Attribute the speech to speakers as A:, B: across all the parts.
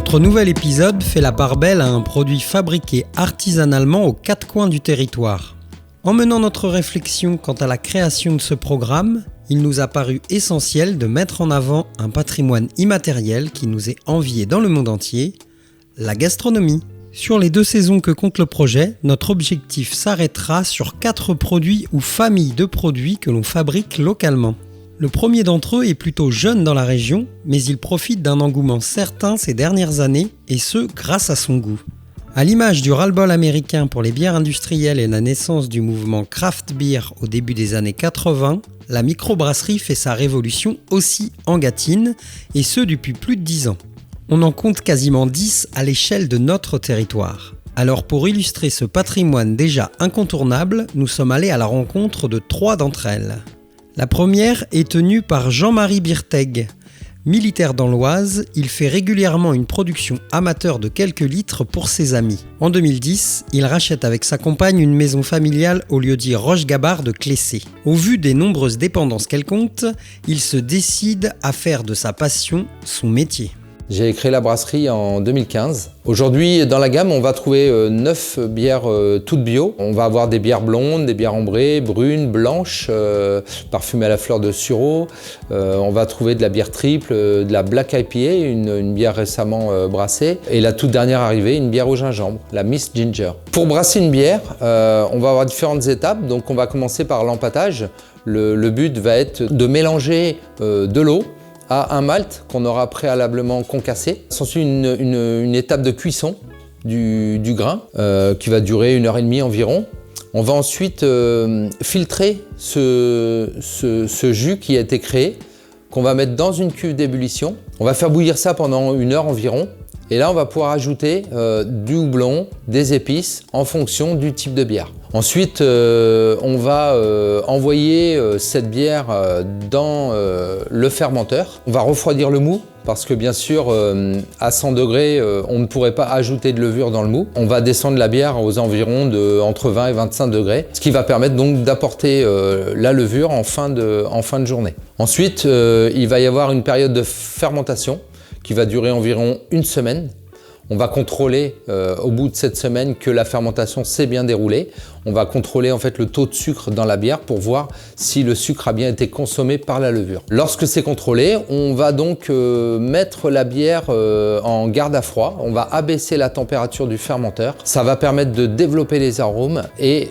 A: Notre nouvel épisode fait la part belle à un produit fabriqué artisanalement aux quatre coins du territoire. En menant notre réflexion quant à la création de ce programme, il nous a paru essentiel de mettre en avant un patrimoine immatériel qui nous est envié dans le monde entier, la gastronomie. Sur les 2 saisons que compte le projet, notre objectif s'arrêtera sur 4 produits ou familles de produits que l'on fabrique localement. Le premier d'entre eux est plutôt jeune dans la région, mais il profite d'un engouement certain ces dernières années, et ce, grâce à son goût. À l'image du ras-le-bol américain pour les bières industrielles et la naissance du mouvement craft beer au début des années 80, la microbrasserie fait sa révolution aussi en Gâtine, et ce depuis plus de 10 ans. On en compte quasiment 10 à l'échelle de notre territoire. Alors pour illustrer ce patrimoine déjà incontournable, nous sommes allés à la rencontre de 3 d'entre elles. La première est tenue par Jean-Marie Birteg. Militaire dans l'Oise, il fait régulièrement une production amateur de quelques litres pour ses amis. En 2010, il rachète avec sa compagne une maison familiale au lieu-dit Roche-Gabard de Clessé. Au vu des nombreuses dépendances qu'elle compte, il se décide à faire de sa passion son métier.
B: J'ai créé la brasserie en 2015. Aujourd'hui, dans la gamme, on va trouver 9 bières toutes bio. On va avoir des bières blondes, des bières ambrées, brunes, blanches, parfumées à la fleur de sureau. On va trouver de la bière triple, de la Black IPA, une bière récemment brassée. Et la toute dernière arrivée, une bière au gingembre, la Miss Ginger. Pour brasser une bière, on va avoir différentes étapes. Donc on va commencer par l'empâtage. Le but va être de mélanger de l'eau à un malt qu'on aura préalablement concassé. S'ensuit une étape de cuisson du grain qui va durer 1h30 environ. On va ensuite filtrer ce jus qui a été créé, qu'on va mettre dans une cuve d'ébullition. On va faire bouillir ça pendant 1 heure environ. Et là, on va pouvoir ajouter du houblon, des épices en fonction du type de bière. Ensuite, on va envoyer cette bière dans le fermenteur. On va refroidir le mou parce que bien sûr, à 100 degrés, on ne pourrait pas ajouter de levure dans le mou. On va descendre la bière aux environs de entre 20 et 25 degrés, ce qui va permettre donc d'apporter la levure en fin de journée. Ensuite, il va y avoir une période de fermentation qui va durer environ 1 semaine. On va contrôler au bout de cette semaine que la fermentation s'est bien déroulée. On va contrôler en fait le taux de sucre dans la bière pour voir si le sucre a bien été consommé par la levure. Lorsque c'est contrôlé, on va donc mettre la bière en garde à froid. On va abaisser la température du fermenteur. Ça va permettre de développer les arômes et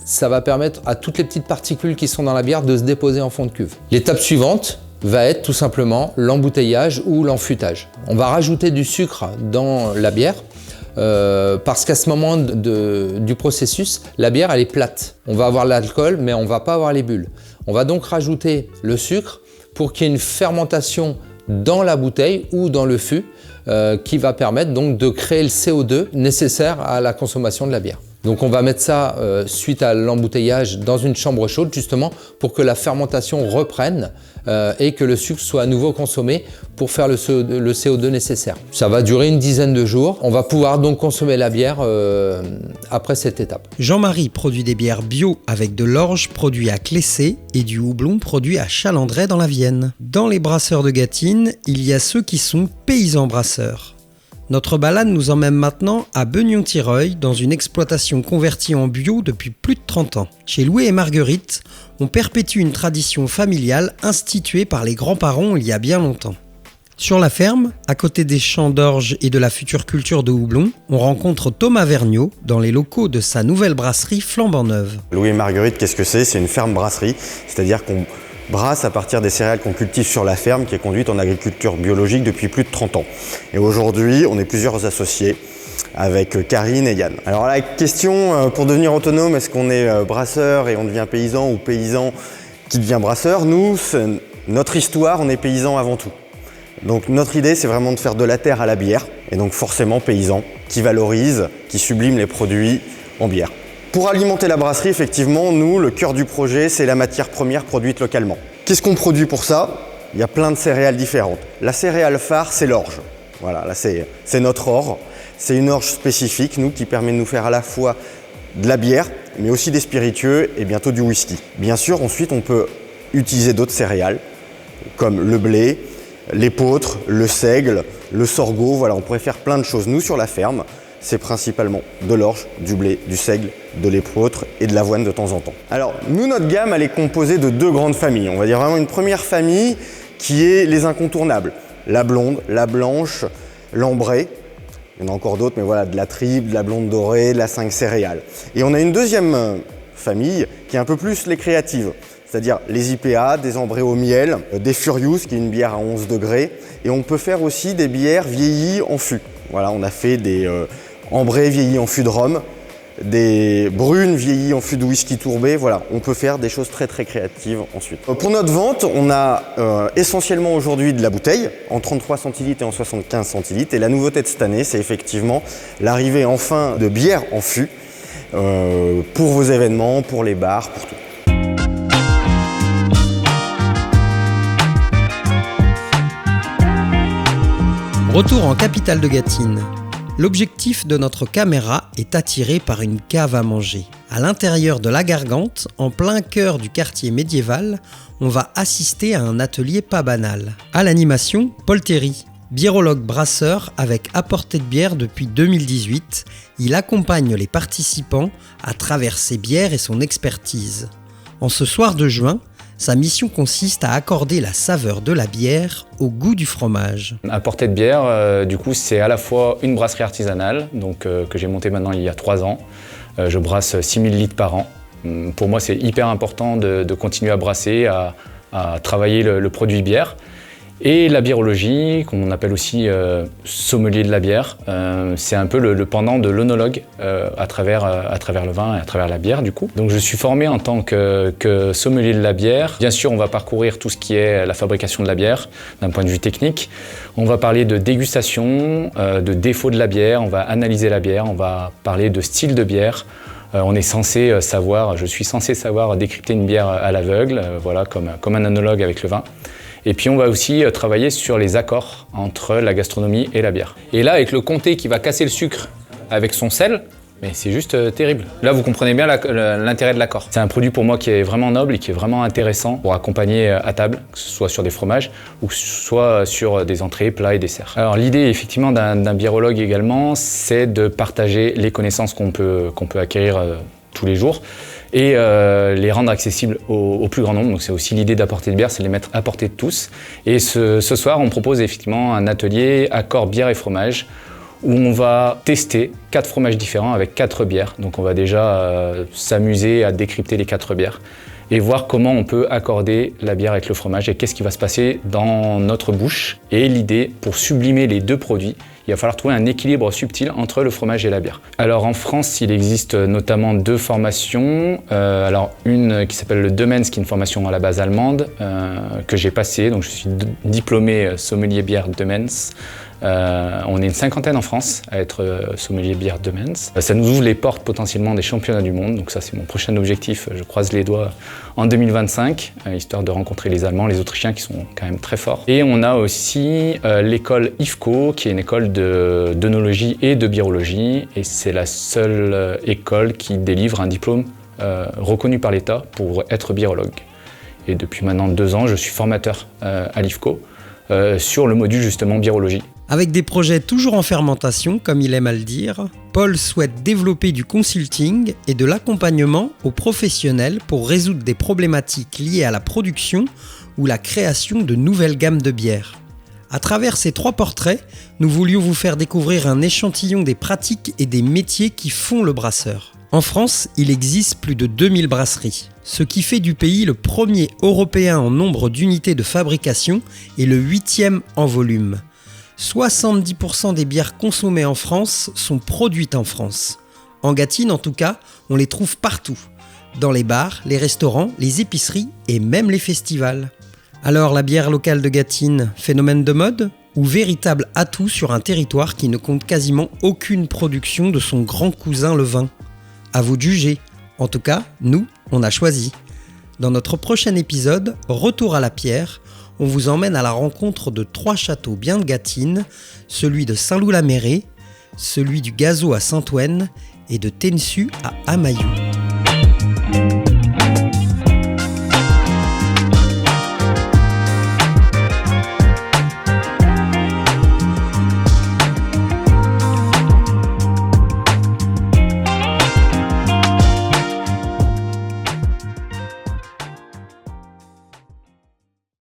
B: ça va permettre à toutes les petites particules qui sont dans la bière de se déposer en fond de cuve. L'étape suivante va être tout simplement l'embouteillage ou l'enfûtage. On va rajouter du sucre dans la bière parce qu'à ce moment du processus, la bière elle est plate. On va avoir l'alcool mais on ne va pas avoir les bulles. On va donc rajouter le sucre pour qu'il y ait une fermentation dans la bouteille ou dans le fût qui va permettre donc de créer le CO2 nécessaire à la consommation de la bière. Donc on va mettre ça suite à l'embouteillage dans une chambre chaude justement pour que la fermentation reprenne et que le sucre soit à nouveau consommé pour faire le CO2 nécessaire. Ça va durer une dizaine de jours. On va pouvoir donc consommer la bière après cette étape.
A: Jean-Marie produit des bières bio avec de l'orge produit à Clessé et du houblon produit à Chalandray dans la Vienne. Dans les brasseurs de Gâtine, il y a ceux qui sont paysans brasseurs. Notre balade nous emmène maintenant à Beugnon-Tireuil, dans une exploitation convertie en bio depuis plus de 30 ans. Chez Louis et Marguerite, on perpétue une tradition familiale instituée par les grands-parents il y a bien longtemps. Sur la ferme, à côté des champs d'orge et de la future culture de houblon, on rencontre Thomas Vergniaud dans les locaux de sa nouvelle brasserie flambant neuve.
C: Louis et Marguerite, qu'est-ce que c'est ? C'est une ferme-brasserie, c'est-à-dire qu'on brasse à partir des céréales qu'on cultive sur la ferme qui est conduite en agriculture biologique depuis plus de 30 ans. Et aujourd'hui, on est plusieurs associés avec Karine et Yann. Alors la question, pour devenir autonome, est-ce qu'on est brasseur et on devient paysan ou paysan qui devient brasseur ? Nous, notre histoire, on est paysan avant tout. Donc notre idée, c'est vraiment de faire de la terre à la bière, et donc forcément paysan, qui valorise, qui sublime les produits en bière. Pour alimenter la brasserie, effectivement, nous, le cœur du projet, c'est la matière première produite localement. Qu'est-ce qu'on produit pour ça ? Il y a plein de céréales différentes. La céréale phare, c'est l'orge. Voilà, là, c'est notre or. C'est une orge spécifique, nous, qui permet de nous faire à la fois de la bière, mais aussi des spiritueux et bientôt du whisky. Bien sûr, ensuite, on peut utiliser d'autres céréales, comme le blé, l'épeautre, le seigle, le sorgho, voilà, on pourrait faire plein de choses. Nous, sur la ferme, c'est principalement de l'orge, du blé, du seigle, de l'épeautre et de l'avoine de temps en temps. Alors, nous, notre gamme, elle est composée de 2 grandes familles. On va dire vraiment une première famille qui est les incontournables. La blonde, la blanche, l'ambrée. Il y en a encore d'autres, mais voilà, de la tripe, de la blonde dorée, de la 5 céréales. Et on a une deuxième famille qui est un peu plus les créatives. C'est-à-dire les IPA, des ambrés au miel, des Furious, qui est une bière à 11 degrés. Et on peut faire aussi des bières vieillies en fût. Voilà, on a fait des ambrés vieillis en fût de rhum, des brunes vieillies en fût de whisky tourbé. Voilà, on peut faire des choses très très créatives ensuite. Pour notre vente, on a essentiellement aujourd'hui de la bouteille, en 33 centilitres et en 75 centilitres. Et la nouveauté de cette année, c'est effectivement l'arrivée enfin de bières en fût pour vos événements, pour les bars, pour tout.
A: Retour en capitale de Gâtine. L'objectif de notre caméra est attiré par une cave à manger. À l'intérieur de la Gargante, en plein cœur du quartier médiéval, on va assister à un atelier pas banal. À l'animation, Paul Théry, biérologue brasseur avec à portée de bière depuis 2018. Il accompagne les participants à travers ses bières et son expertise. En ce soir de juin, sa mission consiste à accorder la saveur de la bière au goût du fromage.
D: À portée de bière, du coup, c'est à la fois une brasserie artisanale, donc, que j'ai montée maintenant il y a 3 ans. Je brasse 6000 litres par an. Pour moi, c'est hyper important de continuer à brasser, à travailler le produit bière. Et la biérologie, qu'on appelle aussi sommelier de la bière, c'est un peu le pendant de l'œnologue à travers le vin et à travers la bière du coup. Donc je suis formé en tant que sommelier de la bière. Bien sûr, on va parcourir tout ce qui est la fabrication de la bière d'un point de vue technique. On va parler de dégustation, de défauts de la bière, on va analyser la bière, on va parler de style de bière. Je suis censé savoir décrypter une bière à l'aveugle, voilà, comme un œnologue avec le vin. Et puis on va aussi travailler sur les accords entre la gastronomie et la bière. Et là, avec le comté qui va casser le sucre avec son sel, mais c'est juste terrible. Là, vous comprenez bien l'intérêt de l'accord. C'est un produit pour moi qui est vraiment noble et qui est vraiment intéressant pour accompagner à table, que ce soit sur des fromages ou que ce soit sur des entrées, plats et desserts. Alors l'idée effectivement d'un biérologue également, c'est de partager les connaissances qu'on peut acquérir tous les jours et les rendre accessibles au plus grand nombre. Donc c'est aussi l'idée d'Apporter de bière, c'est les mettre à portée de tous. Et ce soir, on propose effectivement un atelier accord bière et fromage où on va tester 4 fromages différents avec 4 bières. Donc on va déjà s'amuser à décrypter les 4 bières et voir comment on peut accorder la bière avec le fromage et qu'est-ce qui va se passer dans notre bouche. Et l'idée, pour sublimer les 2 produits, il va falloir trouver un équilibre subtil entre le fromage et la bière. Alors en France, il existe notamment 2 formations. Alors une qui s'appelle le Demens, qui est une formation à la base allemande que j'ai passée. Donc je suis diplômé sommelier bière Demens. On est une 50aine en France à être sommelier bière Demens. Ça nous ouvre les portes potentiellement des championnats du monde. Donc ça, c'est mon prochain objectif. Je croise les doigts en 2025, histoire de rencontrer les Allemands, les Autrichiens qui sont quand même très forts. Et on a aussi l'école IFCO, qui est une école d'œnologie et de biérologie. Et c'est la seule école qui délivre un diplôme reconnu par l'État pour être biérologue. Et depuis maintenant 2 ans, je suis formateur à l'IFCO sur le module justement biérologie.
A: Avec des projets toujours en fermentation, comme il aime à le dire, Paul souhaite développer du consulting et de l'accompagnement aux professionnels pour résoudre des problématiques liées à la production ou la création de nouvelles gammes de bières. À travers ces 3 portraits, nous voulions vous faire découvrir un échantillon des pratiques et des métiers qui font le brasseur. En France, il existe plus de 2000 brasseries, ce qui fait du pays le premier européen en nombre d'unités de fabrication et le 8e en volume. 70% des bières consommées en France sont produites en France. En Gâtine, en tout cas, on les trouve partout. Dans les bars, les restaurants, les épiceries et même les festivals. Alors la bière locale de Gâtine, phénomène de mode ou véritable atout sur un territoire qui ne compte quasiment aucune production de son grand cousin le vin? À vous de juger. En tout cas, nous, on a choisi. Dans notre prochain épisode, Retour à la pierre, on vous emmène à la rencontre de 3 châteaux bien de Gâtine, celui de Saint-Loup-la-Mérée, celui du Gazeau à Saint-Ouen et de Tensu à Amailloux.